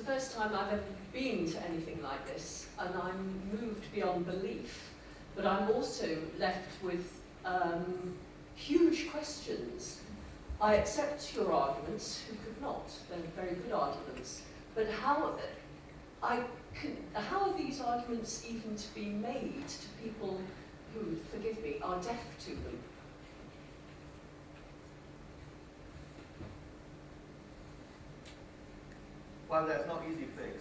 first time I've ever been to anything like this, and I'm moved beyond belief. But I'm also left with huge questions. I accept your arguments, who could not? They're very good arguments. But how are these arguments even to be made to people who, forgive me, are deaf to them? Well, there's no easy fix.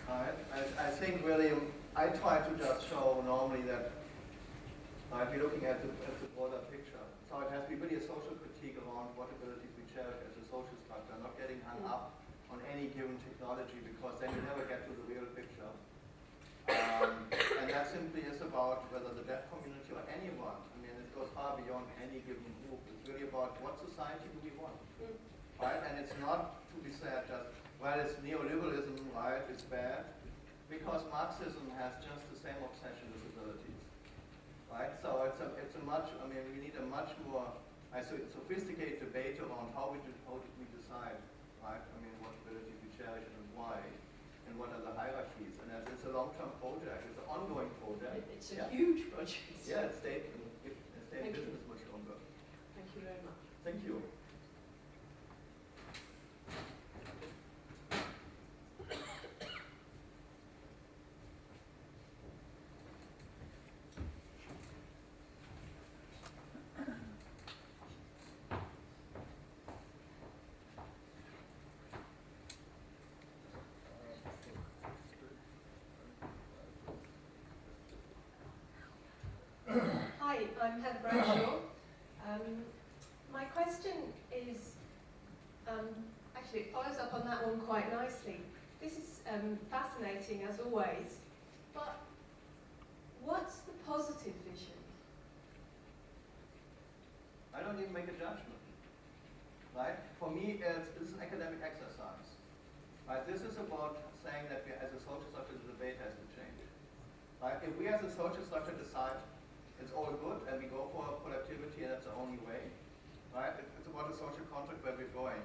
I think really, I try to just show normally that we're looking at the broader picture. So it has to be really a social critique around what abilities we cherish as a social structure, not getting hung up on any given technology, because then you never get to the real picture. And that simply is about whether the deaf community or anyone, I mean, it goes far beyond any given group. It's really about what society do we want. Right? And it's not to be said just, well, it's neoliberalism, right, it's bad, because Marxism has just the same obsession with abilities. Right? So it's a much, I mean, we need a much more sophisticated debate around how did we decide, right? I mean, what abilities we cherish and why, and what are the hierarchies. And it's a long-term project, it's an ongoing project. It's a huge project. Yeah, it's stayed business much longer. Thank you very much. Thank you. Hi, I'm Heather Bradshaw. My question is, actually it follows up on that one quite nicely. This is fascinating as always, but what's the positive vision? I don't even make a judgment. Right? For me, it's an academic exercise. Right? This is about saying that we, as a social structure, the debate has to change. Right? If we as a social structure decide it's all good and we go for productivity and that's the only way, right? It's about a social contract where we're going.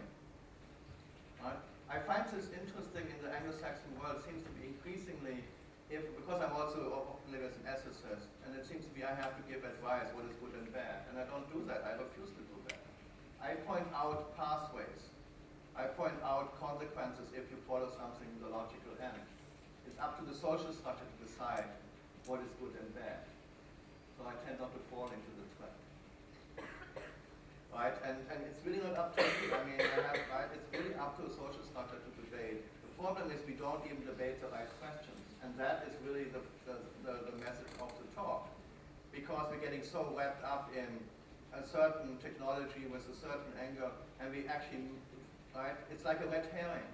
Right? I find this interesting in the Anglo-Saxon world. It seems to be increasingly, because I'm also often live as an ethicist, and it seems to be I have to give advice what is good and bad, and I don't do that. I refuse to do that. I point out pathways. I point out consequences if you follow something to the logical end. It's up to the social structure to decide what is good and bad. So I tend not to fall into the trap. Right? And it's really not up to me. I mean, right? It's really up to a social structure to debate. The problem is we don't even debate the right questions. And that is really the message of the talk. Because we're getting so wrapped up in a certain technology with a certain angle, and we actually, right? It's like a red herring.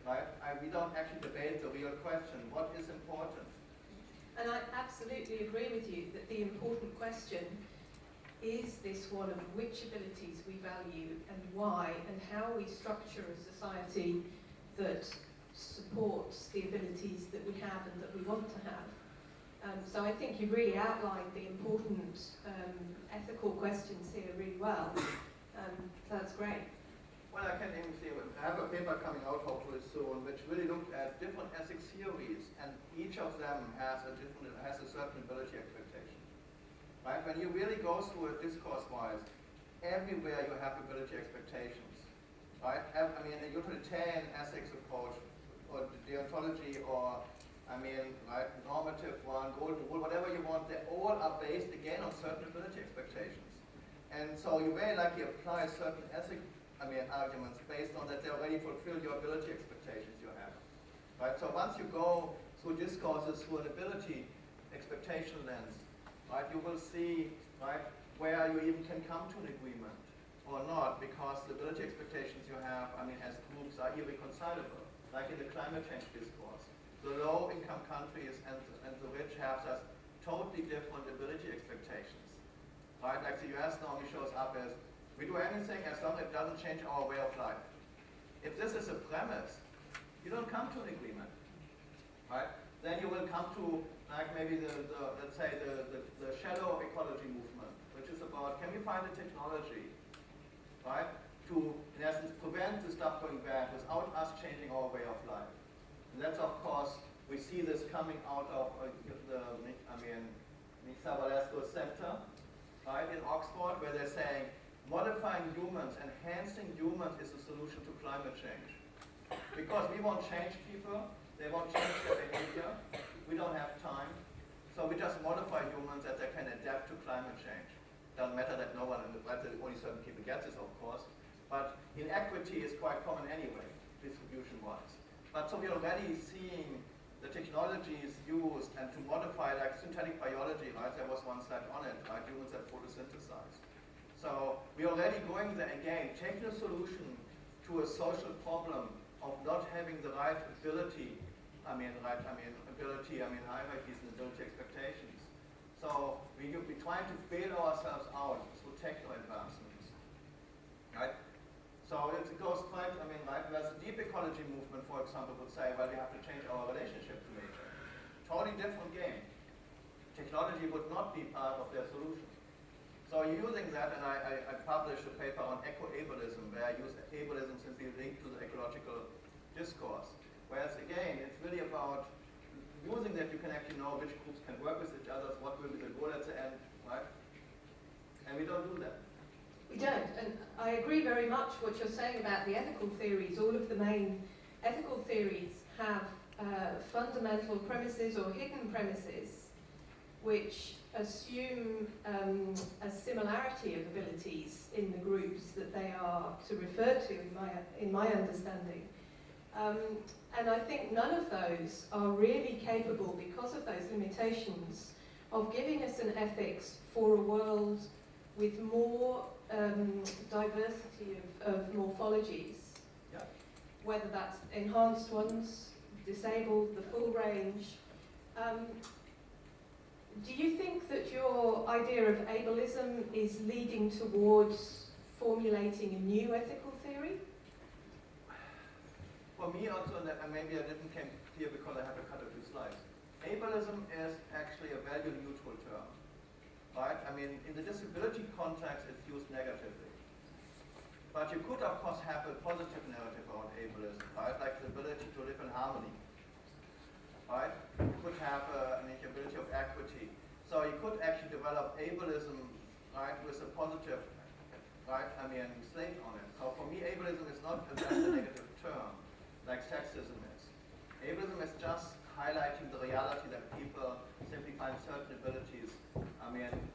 Right? We don't actually debate the real question. What is important? And I absolutely agree with you that the important question is this one of which abilities we value and why, and how we structure a society that supports the abilities that we have and that we want to have. So I think you really outlined the important ethical questions here really well. So that's great. Well, I can even say, I have a paper coming out hopefully soon, which really looked at different ethics theories, and each of them has a certain ability expectation. Right? When you really go through it discourse-wise, everywhere you have ability expectations. Right? I mean, a utilitarian ethics approach, or deontology, or I mean, right, normative one, golden rule, whatever you want, they all are based again on certain ability expectations. And so you very likely apply certain ethics arguments based on that they already fulfill your ability expectations you have. Right? So once you go through discourses through an ability expectation lens, right, you will see, right, where you even can come to an agreement or not, because the ability expectations you have, as groups are irreconcilable. Like in the climate change discourse. The low-income countries and the rich have just totally different ability expectations. Right? Like the US normally shows up as, we do anything as long as it doesn't change our way of life. If this is a premise, you don't come to an agreement, right? Then you will come to, like maybe let's say the shadow ecology movement, which is about, can we find a technology, right, to to, in essence, prevent the stuff going bad without us changing our way of life. And that's, of course, we see this coming out of Nisa Valesco's center, right, in Oxford, where they're saying modifying humans, enhancing humans is the solution to climate change. Because we won't change people, they won't change their behavior, we don't have time, so we just modify humans that they can adapt to climate change. Doesn't matter that no one, that only certain people get this, of course, but inequity is quite common anyway, distribution-wise. But so we're already seeing the technologies used and to modify, like synthetic biology, right? There was one slide on it, right? Humans that photosynthesize. So we're already going there again, taking a solution to a social problem of not having the right ability, hierarchies and ability expectations. So we're trying to bail ourselves out through techno advancements, right? So it goes quite, right, whereas the deep ecology movement, for example, would say, well, we have to change our relationship to nature. Totally different game. Technology would not be part of their solution. So using that, and I published a paper on eco-ableism, where I use ableism simply linked to the ecological discourse. Whereas again, it's really about using that you can actually know which groups can work with each other, what will be the goal at the end, right? And we don't do that. We don't, and I agree very much what you're saying about the ethical theories. All of the main ethical theories have fundamental premises or hidden premises which assume a similarity of abilities in the groups that they are to refer to, in my understanding. And I think none of those are really capable, because of those limitations, of giving us an ethics for a world with more diversity of morphologies, yeah. Whether that's enhanced ones, disabled, the full range. Do you think that your idea of ableism is leading towards formulating a new ethical theory? For me also, and maybe I didn't come clear because I have to cut a few slides, ableism is actually a value-neutral term. Right? In the disability context, it's used negatively. But you could, of course, have a positive narrative around ableism, right? Like the ability to live in harmony. Right? You could have an ability of equity. So you could actually develop ableism, right, with a positive, right, slate on it. So for me, ableism is not just a negative term, like sexism is. Ableism is just highlighting the reality that people simply find certain abilities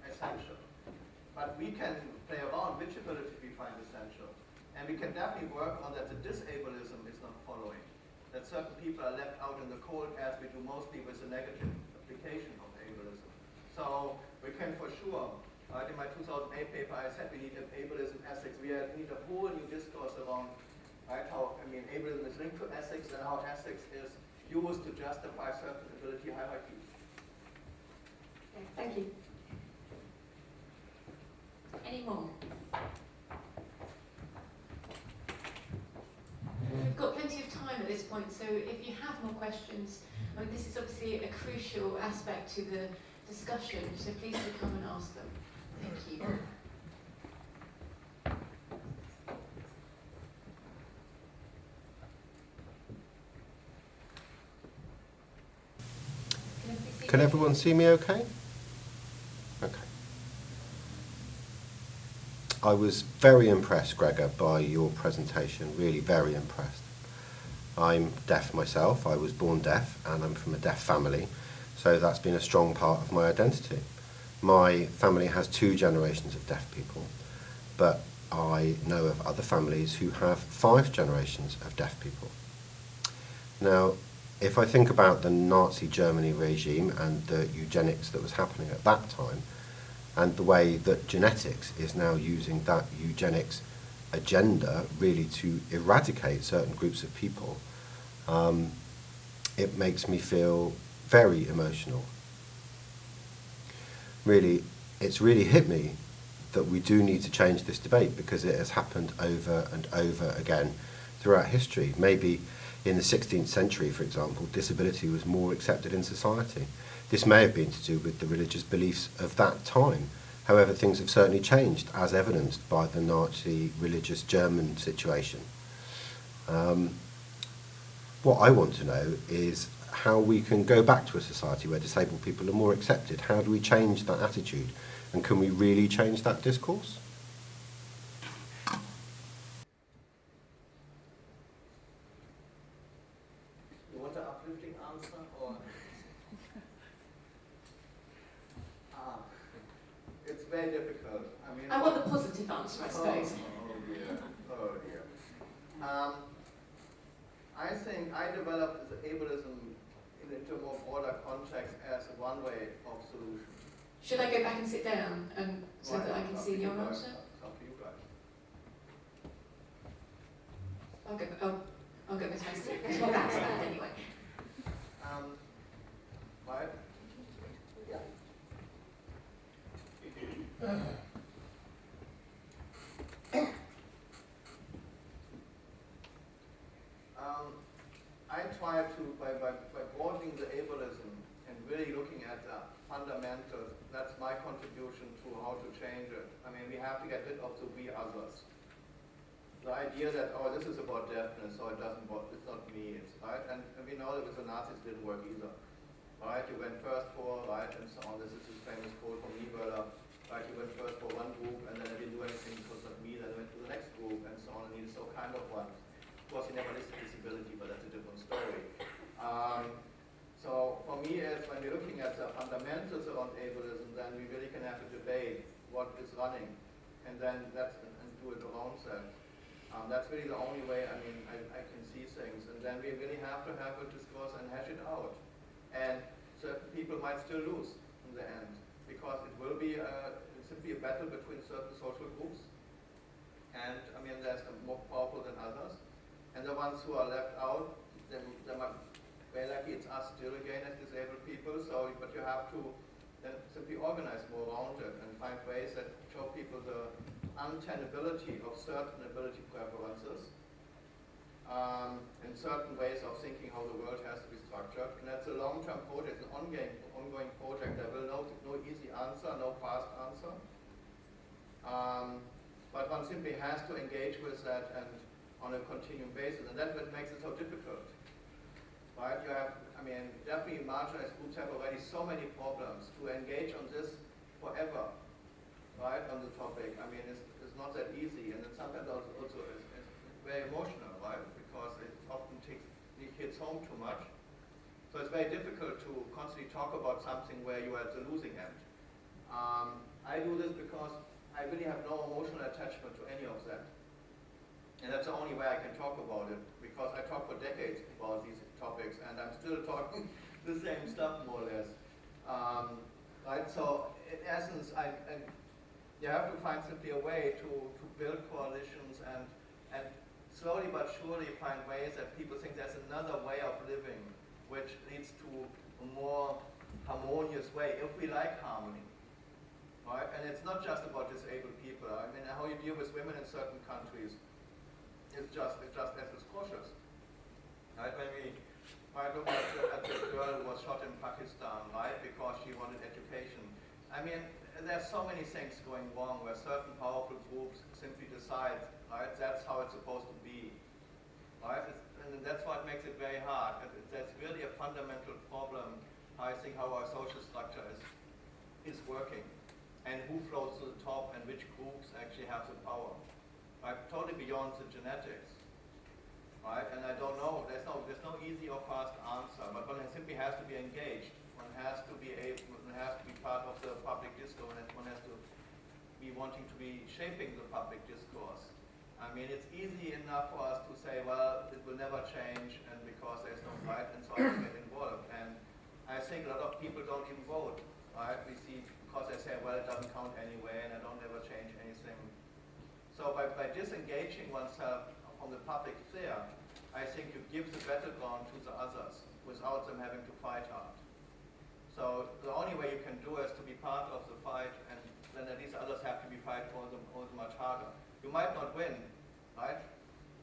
essential. But we can play around which ability we find essential. And we can definitely work on that the disableism is not following. That certain people are left out in the cold, as we do mostly with the negative application of ableism. So we can for sure, in my 2008 paper I said we need an ableism ethics. We need a whole new discourse around, right, how ableism is linked to ethics and how ethics is used to justify certain ability hierarchies. Okay, thank you. Any more? We've got plenty of time at this point, so if you have more questions, this is obviously a crucial aspect to the discussion, so please do come and ask them. Thank you. Can everyone see me okay? Okay. I was very impressed, Gregor, by your presentation, really very impressed. I'm deaf myself, I was born deaf, and I'm from a deaf family, so that's been a strong part of my identity. My family has 2 generations of deaf people, but I know of other families who have 5 generations of deaf people. Now, if I think about the Nazi Germany regime and the eugenics that was happening at that time, and the way that genetics is now using that eugenics agenda really to eradicate certain groups of people, it makes me feel very emotional. Really, it's really hit me that we do need to change this debate, because it has happened over and over again throughout history. Maybe in the 16th century, for example, disability was more accepted in society. This may have been to do with the religious beliefs of that time However, things have certainly changed, as evidenced by the Nazi religious German situation. What I want to know is how we can go back to a society where disabled people are more accepted. How do we change that attitude? And can we really change that discourse? You want an uplifting answer, or? It's very difficult. I mean, I want the positive answer, I suppose. Oh dear. Oh dear. I think I developed this ableism into a more broader context as one way of solution. Should I go back and sit down and so that I can see your answer? It's up to you guys. I'll go with my seat. Well, that's bad anyway. Right? I try to, by broadening the ableism and really looking at the fundamentals, that's my contribution to how to change it. I mean, we have to get rid of the we others. The idea that, oh, this is about deafness, so it doesn't work, it's not me, it's right. And we know that with the Nazis didn't work either. Right? You went first for, right, and so on. This is his famous quote from Niebuhr. Right? You went first for one group, and then I didn't do anything because of me, then I went to the next group, and so on, and he's so kind of one. Of course, he never listed disability, but that's a different story. So for me, when we're looking at the fundamentals around ableism, then we really can have a debate what is running, and then and do it around that. That's really the only way, I mean, I can see things, and then we really have to have a discourse and hash it out. And certain people might still lose in the end, because it will be simply a battle between certain social groups. And I mean, there's some more powerful than others. And the ones who are left out, they might, very likely it's us still again as disabled people. So, but you have to then simply organize more around it and find ways that show people the untenability of certain ability preferences. And certain ways of thinking how the world has to be structured. And that's a long-term project, an ongoing project. There will no easy answer, no fast answer. But one simply has to engage with that and on a continuing basis. And that's what makes it so difficult. Right? You have, I mean, definitely marginalized groups have already so many problems to engage on this forever. Right? On the topic. I mean, it's not that easy. And it sometimes also is very emotional, right? Because it often hits home too much. So it's very difficult to constantly talk about something where you are at the losing end. I do this because I really have no emotional attachment to any of that. And that's the only way I can talk about it, because I talk for decades about these topics, and I'm still talking the same stuff, more or less. Right? So, in essence, you have to find simply a way to build coalitions and slowly but surely find ways that people think there's another way of living which leads to a more harmonious way, if we like harmony. Right? And it's not just about disabled people. I mean, how you deal with women in certain countries is just as atrocious. Right? When we look at the girl who was shot in Pakistan, right, because she wanted education. I mean, there's so many things going wrong where certain powerful groups simply decide, right, that's how it's supposed to be. Right? And that's what makes it very hard. That's really a fundamental problem, I think, how our social structure is working. And who floats to the top and which groups actually have the power. Right? Totally beyond the genetics. Right? And I don't know, there's no easy or fast answer, but one simply has to be engaged. One has to be part of the public discourse, and one has to be wanting to be shaping the public discourse. I mean, it's easy enough for us to say, well, it will never change, and because there's no right, and so I get involved. And I think a lot of people don't even vote, right? We see, because they say, well, it doesn't count anyway, and I don't ever change anything. So by disengaging oneself from the public sphere, I think you give the battleground to the others without them having to fight hard. So the only way you can do is to be part of the fight, and then at least others have to be fighting for them much harder. You might not win, right?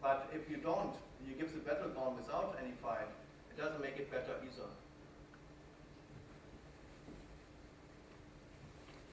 But if you don't, you give the battleground without any fight, it doesn't make it better either.